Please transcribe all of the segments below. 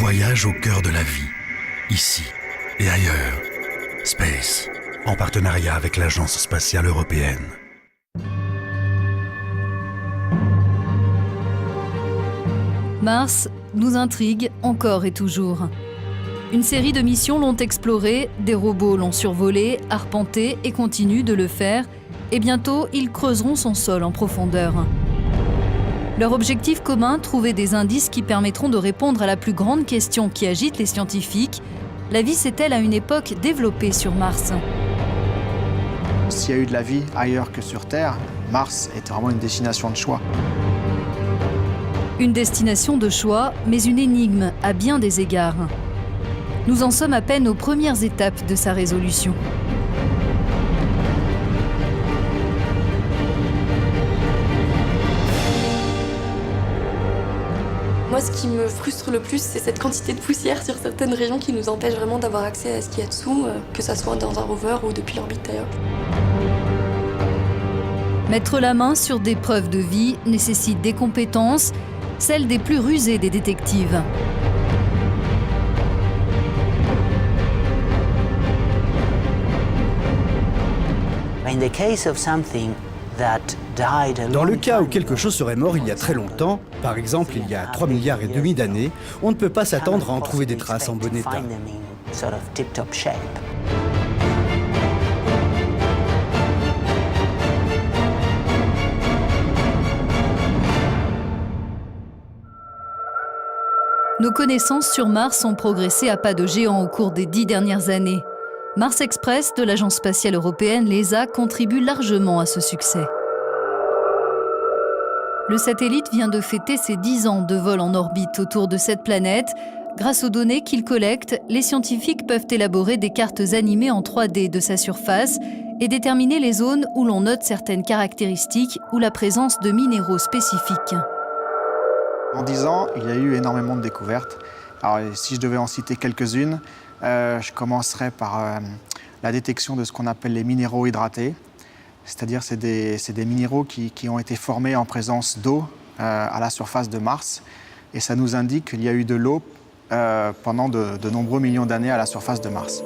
Voyage au cœur de la vie, ici et ailleurs. Space, en partenariat avec l'Agence spatiale européenne. Mars nous intrigue encore et toujours. Une série de missions l'ont exploré, des robots l'ont survolé, arpenté et continuent de le faire, et bientôt ils creuseront son sol en profondeur. Leur objectif commun, trouver des indices qui permettront de répondre à la plus grande question qui agite les scientifiques. La vie s'est-elle à une époque développée sur Mars ? S'il y a eu de la vie ailleurs que sur Terre, Mars était vraiment une destination de choix. Une destination de choix, mais une énigme à bien des égards. Nous en sommes à peine aux premières étapes de sa résolution. Moi, ce qui me frustre le plus, c'est cette quantité de poussière sur certaines régions qui nous empêche vraiment d'avoir accès à ce qu'il y a dessous, que ça soit dans un rover ou depuis l'orbite d'ailleurs. Mettre la main sur des preuves de vie nécessite des compétences, celles des plus rusées des détectives. Dans le cas où quelque chose serait mort il y a très longtemps, par exemple il y a 3,5 milliards d'années, on ne peut pas s'attendre à en trouver des traces en bon état. Nos connaissances sur Mars ont progressé à pas de géant au cours des 10 dernières années. Mars Express de l'Agence spatiale européenne, l'ESA, contribue largement à ce succès. Le satellite vient de fêter ses 10 ans de vol en orbite autour de cette planète. Grâce aux données qu'il collecte, les scientifiques peuvent élaborer des cartes animées en 3D de sa surface et déterminer les zones où l'on note certaines caractéristiques ou la présence de minéraux spécifiques. En 10 ans, il y a eu énormément de découvertes. Alors, si je devais en citer quelques-unes, je commencerai par la détection de ce qu'on appelle les minéraux hydratés. C'est-à-dire c'est des minéraux qui ont été formés en présence d'eau à la surface de Mars. Et ça nous indique qu'il y a eu de l'eau pendant de nombreux millions d'années à la surface de Mars.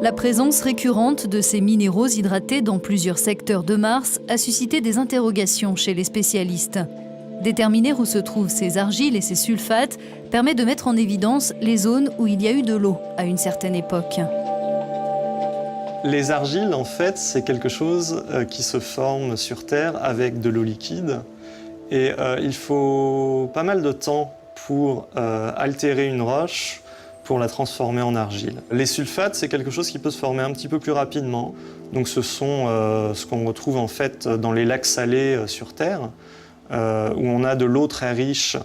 La présence récurrente de ces minéraux hydratés dans plusieurs secteurs de Mars a suscité des interrogations chez les spécialistes. Déterminer où se trouvent ces argiles et ces sulfates permet de mettre en évidence les zones où il y a eu de l'eau à une certaine époque. Les argiles, en fait, c'est quelque chose qui se forme sur Terre avec de l'eau liquide. Et il faut pas mal de temps pour altérer une roche, pour la transformer en argile. Les sulfates, c'est quelque chose qui peut se former un petit peu plus rapidement. Donc ce sont ce qu'on retrouve en fait dans les lacs salés sur Terre, où on a de l'eau très riche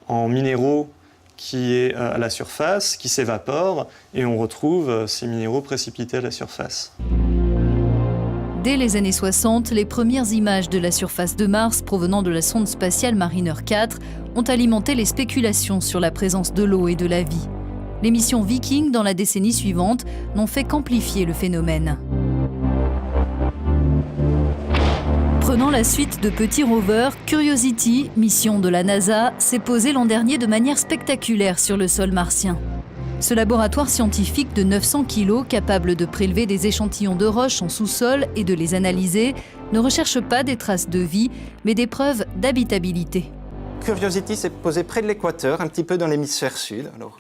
en minéraux qui est à la surface, qui s'évapore, et on retrouve ces minéraux précipités à la surface. Dès les années 60, les premières images de la surface de Mars provenant de la sonde spatiale Mariner 4 ont alimenté les spéculations sur la présence de l'eau et de la vie. Les missions Viking dans la décennie suivante n'ont fait qu'amplifier le phénomène. Prenant la suite de petits rovers, Curiosity, mission de la NASA, s'est posée l'an dernier de manière spectaculaire sur le sol martien. Ce laboratoire scientifique de 900 kg, capable de prélever des échantillons de roches en sous-sol et de les analyser, ne recherche pas des traces de vie, mais des preuves d'habitabilité. Curiosity s'est posée près de l'équateur, un petit peu dans l'hémisphère sud. Alors,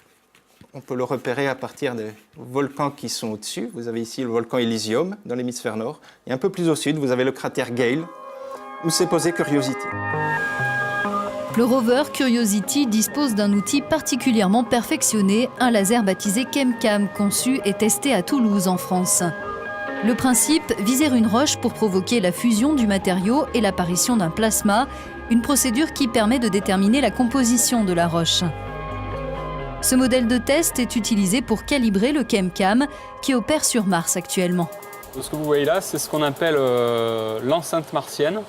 on peut le repérer à partir des volcans qui sont au-dessus. Vous avez ici le volcan Elysium dans l'hémisphère nord. Et un peu plus au sud, vous avez le cratère Gale, où s'est posée Curiosity. Le rover Curiosity dispose d'un outil particulièrement perfectionné, un laser baptisé ChemCam, conçu et testé à Toulouse, en France. Le principe, viser une roche pour provoquer la fusion du matériau et l'apparition d'un plasma, une procédure qui permet de déterminer la composition de la roche. Ce modèle de test est utilisé pour calibrer le ChemCam qui opère sur Mars actuellement. Ce que vous voyez là, c'est ce qu'on appelle l'enceinte martienne.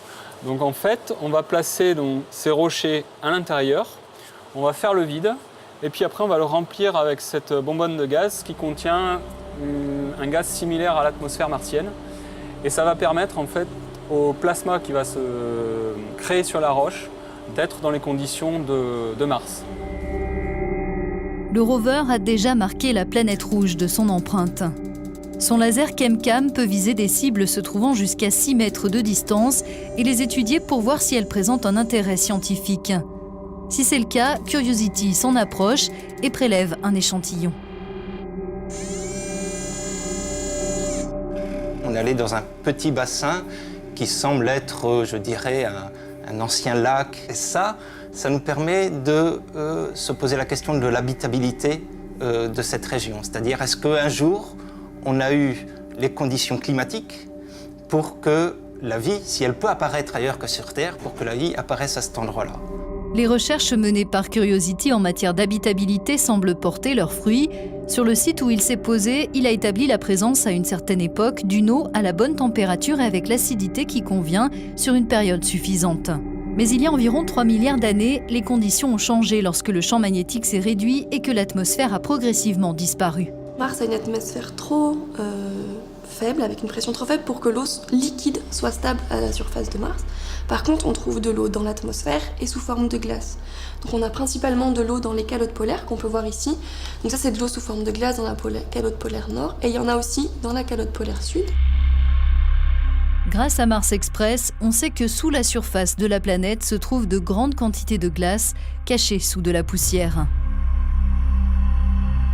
Donc en fait, on va placer ces rochers à l'intérieur, on va faire le vide, et puis après on va le remplir avec cette bonbonne de gaz qui contient un gaz similaire à l'atmosphère martienne. Et ça va permettre en fait au plasma qui va se créer sur la roche d'être dans les conditions de Mars. Le rover a déjà marqué la planète rouge de son empreinte. Son laser ChemCam peut viser des cibles se trouvant jusqu'à 6 mètres de distance et les étudier pour voir si elles présentent un intérêt scientifique. Si c'est le cas, Curiosity s'en approche et prélève un échantillon. On est allé dans un petit bassin qui semble être, je dirais, un ancien lac. Et ça nous permet de se poser la question de l'habitabilité de cette région. C'est-à-dire, est-ce qu'un jour, on a eu les conditions climatiques pour que la vie, si elle peut apparaître ailleurs que sur Terre, pour que la vie apparaisse à cet endroit-là. Les recherches menées par Curiosity en matière d'habitabilité semblent porter leurs fruits. Sur le site où il s'est posé, il a établi la présence à une certaine époque d'une eau à la bonne température et avec l'acidité qui convient sur une période suffisante. Mais il y a environ 3 milliards d'années, les conditions ont changé lorsque le champ magnétique s'est réduit et que l'atmosphère a progressivement disparu. Mars a une atmosphère trop faible, avec une pression trop faible pour que l'eau liquide soit stable à la surface de Mars. Par contre, on trouve de l'eau dans l'atmosphère et sous forme de glace. Donc on a principalement de l'eau dans les calottes polaires qu'on peut voir ici. Donc ça, c'est de l'eau sous forme de glace dans la calotte polaire nord et il y en a aussi dans la calotte polaire sud. Grâce à Mars Express, on sait que sous la surface de la planète se trouvent de grandes quantités de glace cachées sous de la poussière.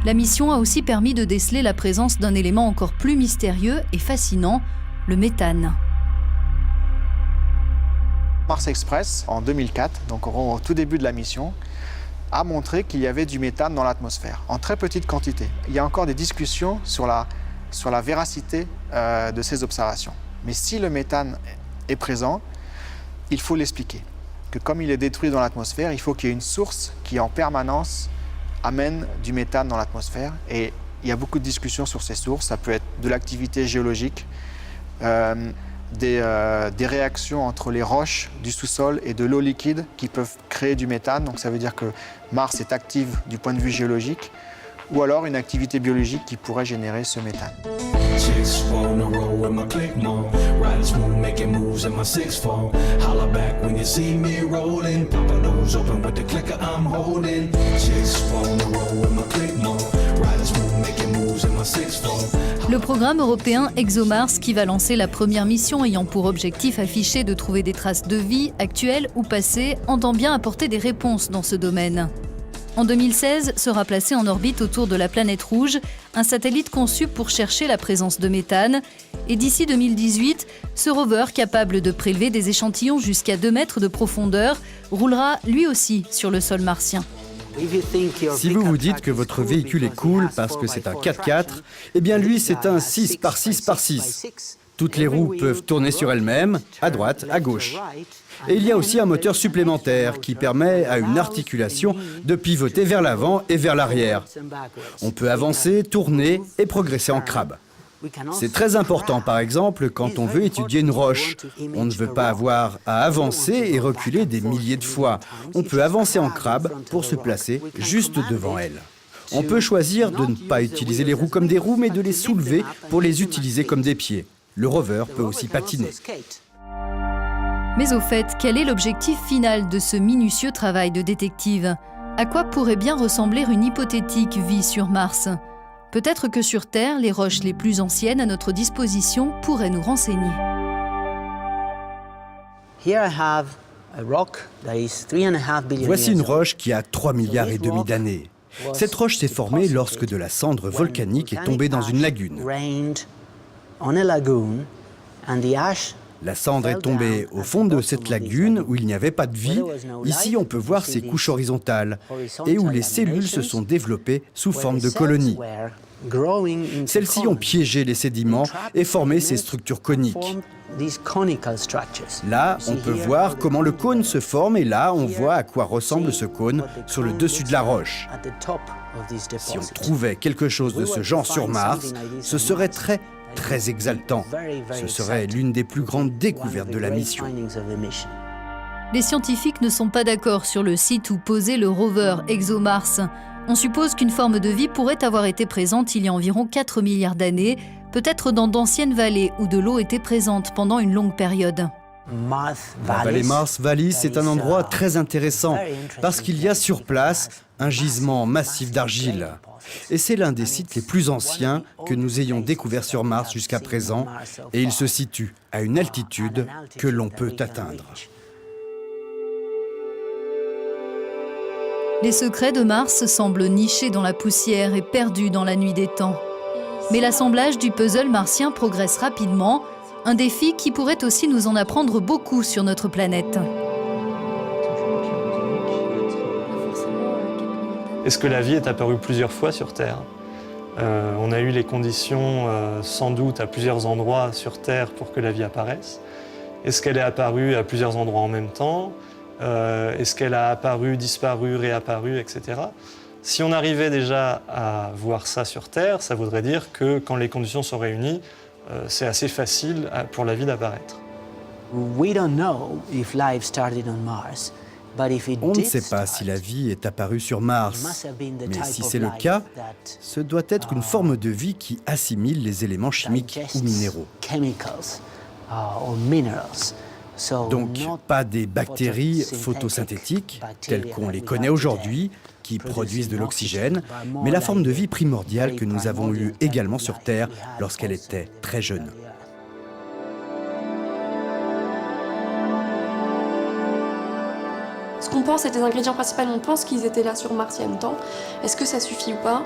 La mission a aussi permis de déceler la présence d'un élément encore plus mystérieux et fascinant, le méthane. Mars Express, en 2004, donc au tout début de la mission, a montré qu'il y avait du méthane dans l'atmosphère, en très petite quantité. Il y a encore des discussions sur la véracité de ces observations. Mais si le méthane est présent, il faut l'expliquer. Que comme il est détruit dans l'atmosphère, il faut qu'il y ait une source qui, en permanence, amène du méthane dans l'atmosphère. Et il y a beaucoup de discussions sur ces sources. Ça peut être de l'activité géologique, des réactions entre les roches du sous-sol et de l'eau liquide qui peuvent créer du méthane. Donc ça veut dire que Mars est active du point de vue géologique, ou alors une activité biologique qui pourrait générer ce méthane. Chicks wanna roll with my click more. Riders move, making moves in my 6-4. Holla back when you see me rolling. Papa nose open with the clicker I'm holding. Chicks wanna roll with my click more. Riders move, making moves in my 6-4. Le programme européen ExoMars, qui va lancer la première mission ayant pour objectif affiché de trouver des traces de vie, actuelles ou passées, entend bien apporter des réponses dans ce domaine. En 2016, sera placé en orbite autour de la planète rouge, un satellite conçu pour chercher la présence de méthane. Et d'ici 2018, ce rover, capable de prélever des échantillons jusqu'à 2 mètres de profondeur, roulera lui aussi sur le sol martien. Si vous vous dites que votre véhicule est cool parce que c'est un 4x4, eh bien lui c'est un 6x6x6. Toutes les roues peuvent tourner sur elles-mêmes, à droite, à gauche. Et il y a aussi un moteur supplémentaire qui permet à une articulation de pivoter vers l'avant et vers l'arrière. On peut avancer, tourner et progresser en crabe. C'est très important, par exemple, quand on veut étudier une roche. On ne veut pas avoir à avancer et reculer des milliers de fois. On peut avancer en crabe pour se placer juste devant elle. On peut choisir de ne pas utiliser les roues comme des roues, mais de les soulever pour les utiliser comme des pieds. Le rover peut aussi patiner. Mais au fait, quel est l'objectif final de ce minutieux travail de détective? À quoi pourrait bien ressembler une hypothétique vie sur Mars? Peut-être que sur Terre, les roches les plus anciennes à notre disposition pourraient nous renseigner. Voici une roche qui a 3,5 milliards d'années. Cette roche s'est formée lorsque de la cendre volcanique est tombée dans une lagune. La cendre est tombée au fond de cette lagune où il n'y avait pas de vie. Ici, on peut voir ces couches horizontales et où les cellules se sont développées sous forme de colonies. Celles-ci ont piégé les sédiments et formé ces structures coniques. Là, on peut voir comment le cône se forme et là, on voit à quoi ressemble ce cône sur le dessus de la roche. Si on trouvait quelque chose de ce genre sur Mars, ce serait très exaltant. Ce serait l'une des plus grandes découvertes de la mission. Les scientifiques ne sont pas d'accord sur le site où posait le rover ExoMars. On suppose qu'une forme de vie pourrait avoir été présente il y a environ 4 milliards d'années, peut-être dans d'anciennes vallées où de l'eau était présente pendant une longue période. La vallée Mars Valley, c'est un endroit très intéressant parce qu'il y a sur place un gisement massif d'argile. Et c'est l'un des sites les plus anciens que nous ayons découvert sur Mars jusqu'à présent, et il se situe à une altitude que l'on peut atteindre. Les secrets de Mars semblent nichés dans la poussière et perdus dans la nuit des temps. Mais l'assemblage du puzzle martien progresse rapidement, un défi qui pourrait aussi nous en apprendre beaucoup sur notre planète. Est-ce que la vie est apparue plusieurs fois sur Terre? On a eu les conditions sans doute à plusieurs endroits sur Terre pour que la vie apparaisse. Est-ce qu'elle est apparue à plusieurs endroits en même temps? Est-ce qu'elle a apparu, disparu, réapparu, etc. Si on arrivait déjà à voir ça sur Terre, ça voudrait dire que quand les conditions sont réunies, c'est assez facile pour la vie d'apparaître. On ne sait pas si la vie est apparue sur Mars, mais si c'est le cas, ce doit être une forme de vie qui assimile les éléments chimiques ou minéraux. Donc, pas des bactéries photosynthétiques, telles qu'on les connaît aujourd'hui, qui produisent de l'oxygène, mais la forme de vie primordiale que nous avons eue également sur Terre lorsqu'elle était très jeune. Ce qu'on pense, c'est des ingrédients principaux, on pense qu'ils étaient là sur Mars il y a longtemps. Est-ce que ça suffit ou pas?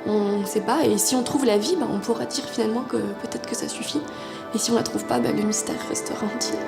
On ne sait pas. Et si on trouve la vie, on pourra dire finalement que peut-être que ça suffit. Et si on la trouve pas, le mystère restera entier.